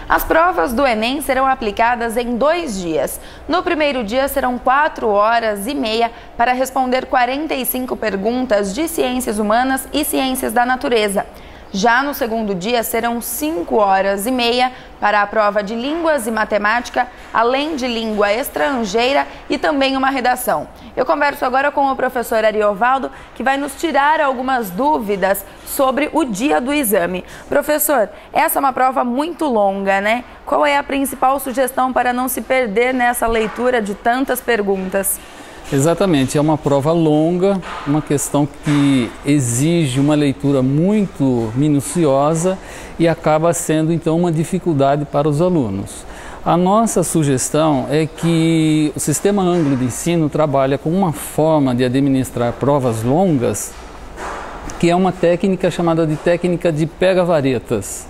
As provas do Enem serão aplicadas em 2 dias. No primeiro dia serão 4 horas e meia para responder 45 perguntas de ciências humanas e ciências da natureza. Já no segundo dia serão 5 horas e meia para a prova de línguas e matemática, além de língua estrangeira e também uma redação. Eu converso agora com o professor Ariovaldo, que vai nos tirar algumas dúvidas sobre o dia do exame. Professor, essa é uma prova muito longa, né? Qual é a principal sugestão para não se perder nessa leitura de tantas perguntas? Exatamente, é uma prova longa, uma questão que exige uma leitura muito minuciosa e acaba sendo então uma dificuldade para os alunos. A nossa sugestão é que o Sistema Ângulo de Ensino trabalha com uma forma de administrar provas longas, que é uma técnica chamada de técnica de pega-varetas.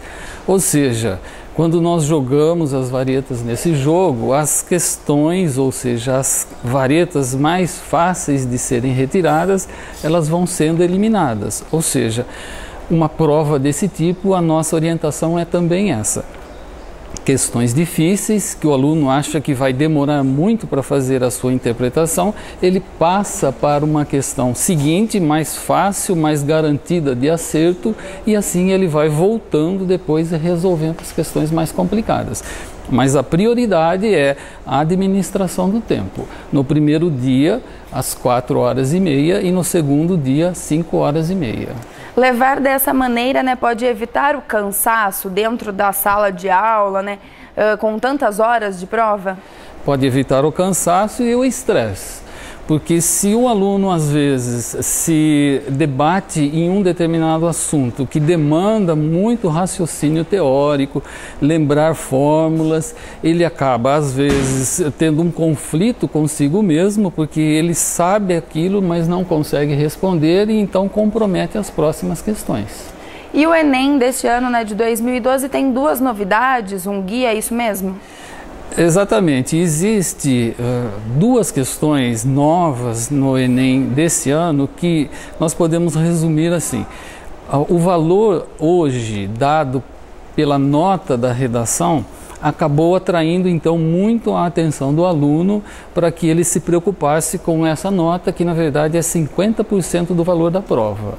Ou seja, quando nós jogamos as varetas nesse jogo, as questões, ou seja, as varetas mais fáceis de serem retiradas, elas vão sendo eliminadas. Ou seja, uma prova desse tipo, a nossa orientação é também essa. Questões difíceis, que o aluno acha que vai demorar muito para fazer a sua interpretação, ele passa para uma questão seguinte, mais fácil, mais garantida de acerto, e assim ele vai voltando depois e resolvendo as questões mais complicadas. Mas a prioridade é a administração do tempo. No primeiro dia, às 4 horas e meia, e no segundo dia, 5 horas e meia. Levar dessa maneira, né, pode evitar o cansaço dentro da sala de aula, né, com tantas horas de prova? Pode evitar o cansaço e o estresse. Porque se o aluno, às vezes, se debate em um determinado assunto que demanda muito raciocínio teórico, lembrar fórmulas, ele acaba, às vezes, tendo um conflito consigo mesmo, porque ele sabe aquilo, mas não consegue responder e então compromete as próximas questões. E o Enem deste ano, né, de 2012, tem 2 novidades, um guia, é isso mesmo? Exatamente, existe 2 questões novas no Enem desse ano que nós podemos resumir assim. O valor hoje dado pela nota da redação acabou atraindo então muito a atenção do aluno para que ele se preocupasse com essa nota que na verdade é 50% do valor da prova.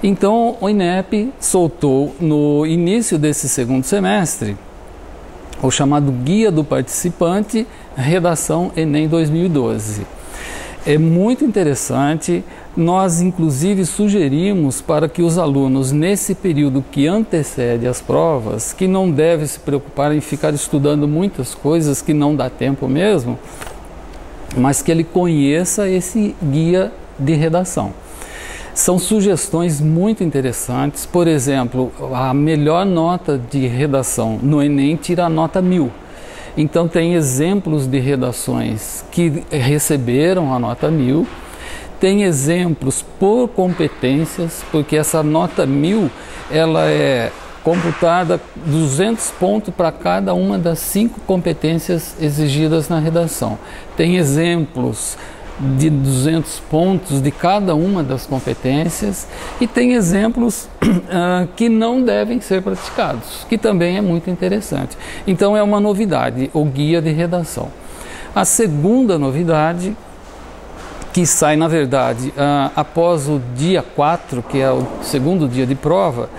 Então o INEP soltou no início desse segundo semestre o chamado Guia do Participante, Redação Enem 2012. É muito interessante, nós inclusive sugerimos para que os alunos nesse período que antecede as provas, que não devem se preocupar em ficar estudando muitas coisas que não dá tempo mesmo, mas que ele conheça esse guia de redação. São sugestões muito interessantes. Por exemplo, a melhor nota de redação no Enem tira a nota 1000. Então tem exemplos de redações que receberam a nota 1000. Tem exemplos por competências, porque essa nota 1000 ela é computada 200 pontos para cada uma das 5 competências exigidas na redação. Tem exemplos de 200 pontos de cada uma das competências e tem exemplos que não devem ser praticados, que também é muito interessante. Então é uma novidade, o guia de redação. A segunda novidade, que sai na verdade após o dia 4, que é o segundo dia de prova,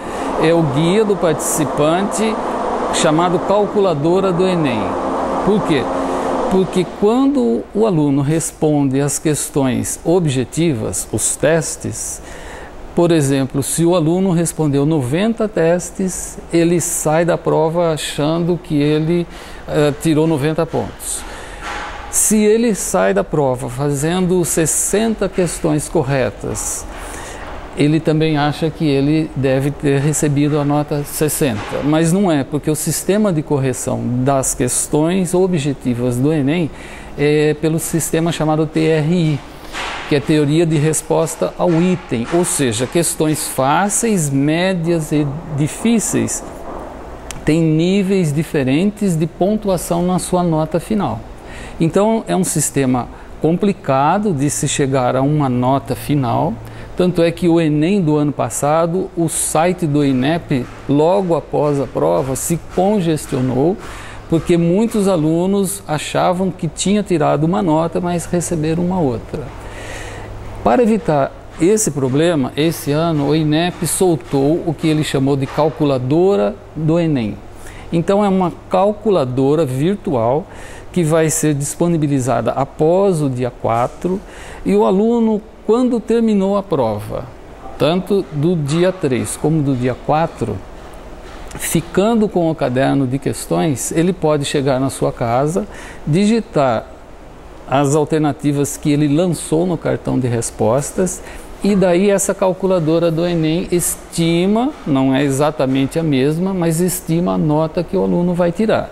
é o guia do participante chamado Calculadora do Enem. Por quê? Porque quando o aluno responde as questões objetivas, os testes, por exemplo, se o aluno respondeu 90 testes, ele sai da prova achando que ele tirou 90 pontos. Se ele sai da prova fazendo 60 questões corretas, ele também acha que ele deve ter recebido a nota 60, mas não é, porque o sistema de correção das questões objetivas do Enem é pelo sistema chamado TRI, que é Teoria de Resposta ao Item, ou seja, questões fáceis, médias e difíceis têm níveis diferentes de pontuação na sua nota final. Então é um sistema complicado de se chegar a uma nota final. Tanto é que o Enem do ano passado, o site do INEP, logo após a prova, se congestionou, porque muitos alunos achavam que tinha tirado uma nota, mas receberam uma outra. Para evitar esse problema, esse ano o INEP soltou o que ele chamou de calculadora do Enem. Então é uma calculadora virtual que vai ser disponibilizada após o dia 4 e o aluno, quando terminou a prova, tanto do dia 3 como do dia 4, ficando com o caderno de questões, ele pode chegar na sua casa, digitar as alternativas que ele lançou no cartão de respostas e daí essa calculadora do Enem estima, não é exatamente a mesma, mas estima a nota que o aluno vai tirar.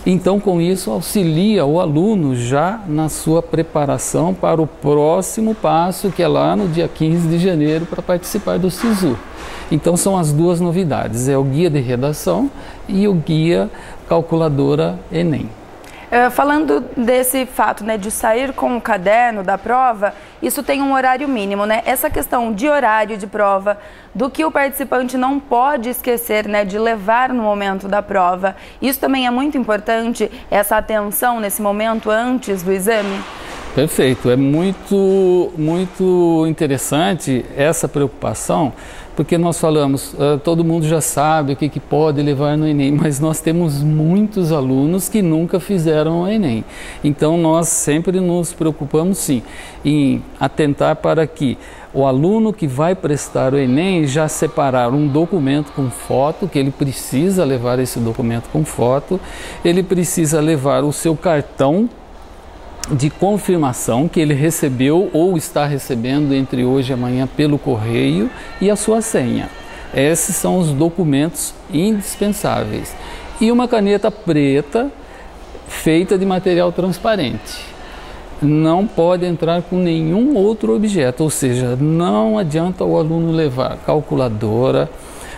Então, com isso, auxilia o aluno já na sua preparação para o próximo passo, que é lá no dia 15 de janeiro, para participar do SISU. Então, são as duas novidades, é o guia de redação e o guia calculadora Enem. Falando desse fato, né, de sair com o caderno da prova, isso tem um horário mínimo, né? Essa questão de horário de prova, do que o participante não pode esquecer, né, de levar no momento da prova, isso também é muito importante, essa atenção nesse momento antes do exame? Perfeito, é muito interessante essa preocupação, porque nós falamos, todo mundo já sabe o que pode levar no Enem, mas nós temos muitos alunos que nunca fizeram o Enem. Então nós sempre nos preocupamos sim em atentar para que o aluno que vai prestar o Enem já separar um documento com foto, que ele precisa levar esse documento com foto, ele precisa levar o seu cartão de confirmação que ele recebeu ou está recebendo entre hoje e amanhã pelo correio e a sua senha. Esses são os documentos indispensáveis. E uma caneta preta feita de material transparente. Não pode entrar com nenhum outro objeto, ou seja, não adianta o aluno levar calculadora,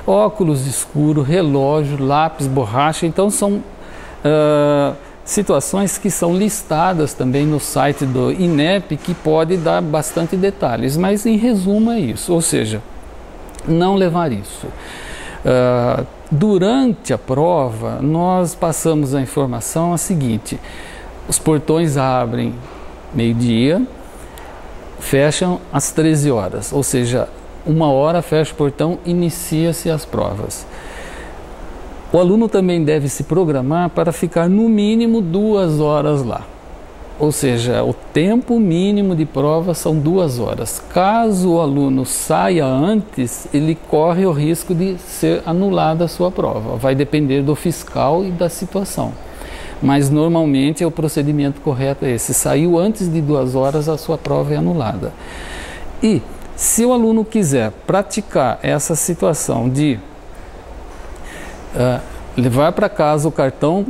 óculos escuro, relógio, lápis, borracha. Então são situações que são listadas também no site do INEP, que pode dar bastante detalhes, mas em resumo é isso, ou seja, não levar isso. Durante a prova, nós passamos a informação a seguinte: os portões abrem meio-dia, fecham às 13 horas, ou seja, 1h fecha o portão, inicia-se as provas. O aluno também deve se programar para ficar no mínimo 2 horas lá. Ou seja, o tempo mínimo de prova são 2 horas. Caso o aluno saia antes, ele corre o risco de ser anulada a sua prova. Vai depender do fiscal e da situação. Mas normalmente o procedimento correto é esse. Saiu antes de 2 horas, a sua prova é anulada. E se o aluno quiser praticar essa situação de levar para casa o cartão,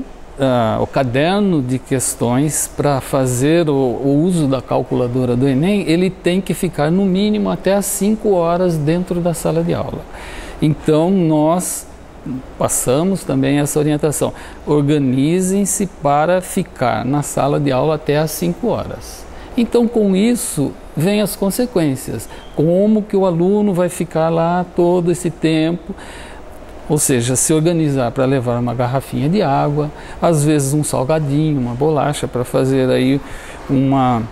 o caderno de questões para fazer o uso da calculadora do Enem, ele tem que ficar no mínimo até às 5 horas dentro da sala de aula. Então nós passamos também essa orientação: organizem-se para ficar na sala de aula até às 5 horas. Então, com isso vem as consequências. Como que o aluno vai ficar lá todo esse tempo? Ou seja, se organizar para levar uma garrafinha de água, às vezes um salgadinho, uma bolacha, para fazer aí uma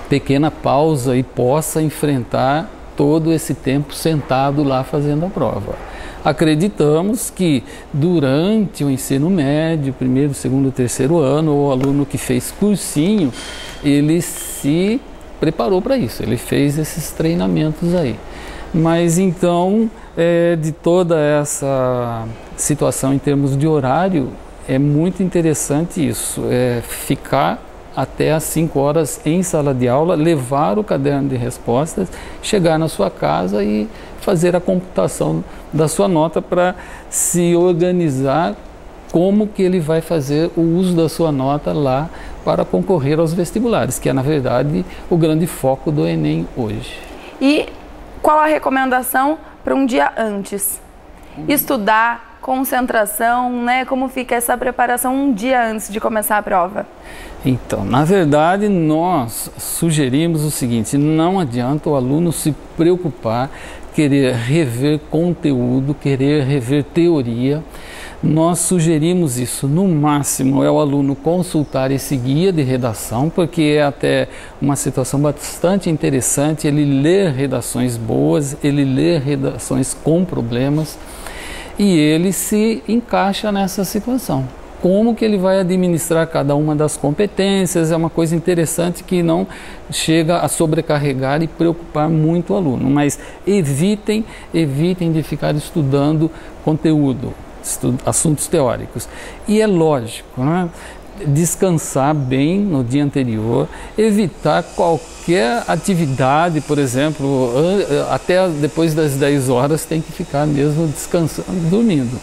pequena pausa e possa enfrentar todo esse tempo sentado lá fazendo a prova. Acreditamos que durante o ensino médio, primeiro, segundo, terceiro ano, o aluno que fez cursinho, ele se preparou para isso, ele fez esses treinamentos aí. Mas então, de toda essa situação em termos de horário, é muito interessante isso, ficar até às 5 horas em sala de aula, levar o caderno de respostas, chegar na sua casa e fazer a computação da sua nota para se organizar como que ele vai fazer o uso da sua nota lá para concorrer aos vestibulares, que é, na verdade, o grande foco do Enem hoje. E qual a recomendação para um dia antes? Estudar, concentração, né? Como fica essa preparação um dia antes de começar a prova? Então, na verdade, nós sugerimos o seguinte: não adianta o aluno se preocupar, querer rever conteúdo, querer rever teoria. Nós sugerimos isso, no máximo é o aluno consultar esse guia de redação, porque é até uma situação bastante interessante ele ler redações boas, ele ler redações com problemas e ele se encaixa nessa situação. Como que ele vai administrar cada uma das competências, é uma coisa interessante que não chega a sobrecarregar e preocupar muito o aluno, mas evitem de ficar estudando conteúdo, assuntos teóricos. E é lógico, né? Descansar bem no dia anterior, evitar qualquer atividade, por exemplo, até depois das 10 horas tem que ficar mesmo descansando, dormindo.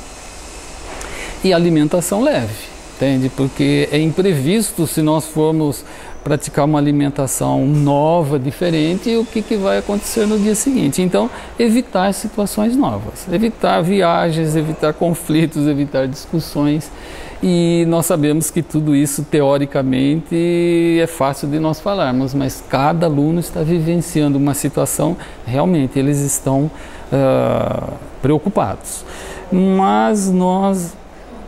E alimentação leve, entende? Porque é imprevisto se nós formos praticar uma alimentação nova, diferente, o que vai acontecer no dia seguinte. Então, evitar situações novas, evitar viagens, evitar conflitos, evitar discussões. E nós sabemos que tudo isso, teoricamente, é fácil de nós falarmos, mas cada aluno está vivenciando uma situação, realmente eles estão preocupados. Mas nós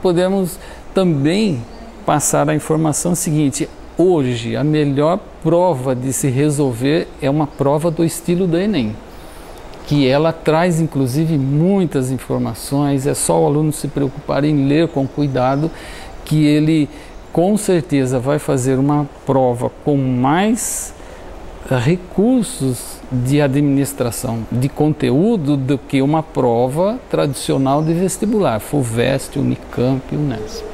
podemos também passar a informação seguinte: hoje a melhor prova de se resolver é uma prova do estilo do Enem, que ela traz inclusive muitas informações, é só o aluno se preocupar em ler com cuidado, que ele com certeza vai fazer uma prova com mais recursos de administração de conteúdo do que uma prova tradicional de vestibular, FUVEST, Unicamp e Unesp.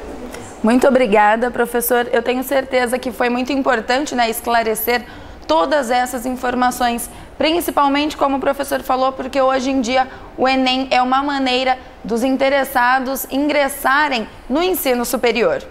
Muito obrigada, professor. Eu tenho certeza que foi muito importante, né, esclarecer todas essas informações, principalmente, como o professor falou, porque hoje em dia o Enem é uma maneira dos interessados ingressarem no ensino superior.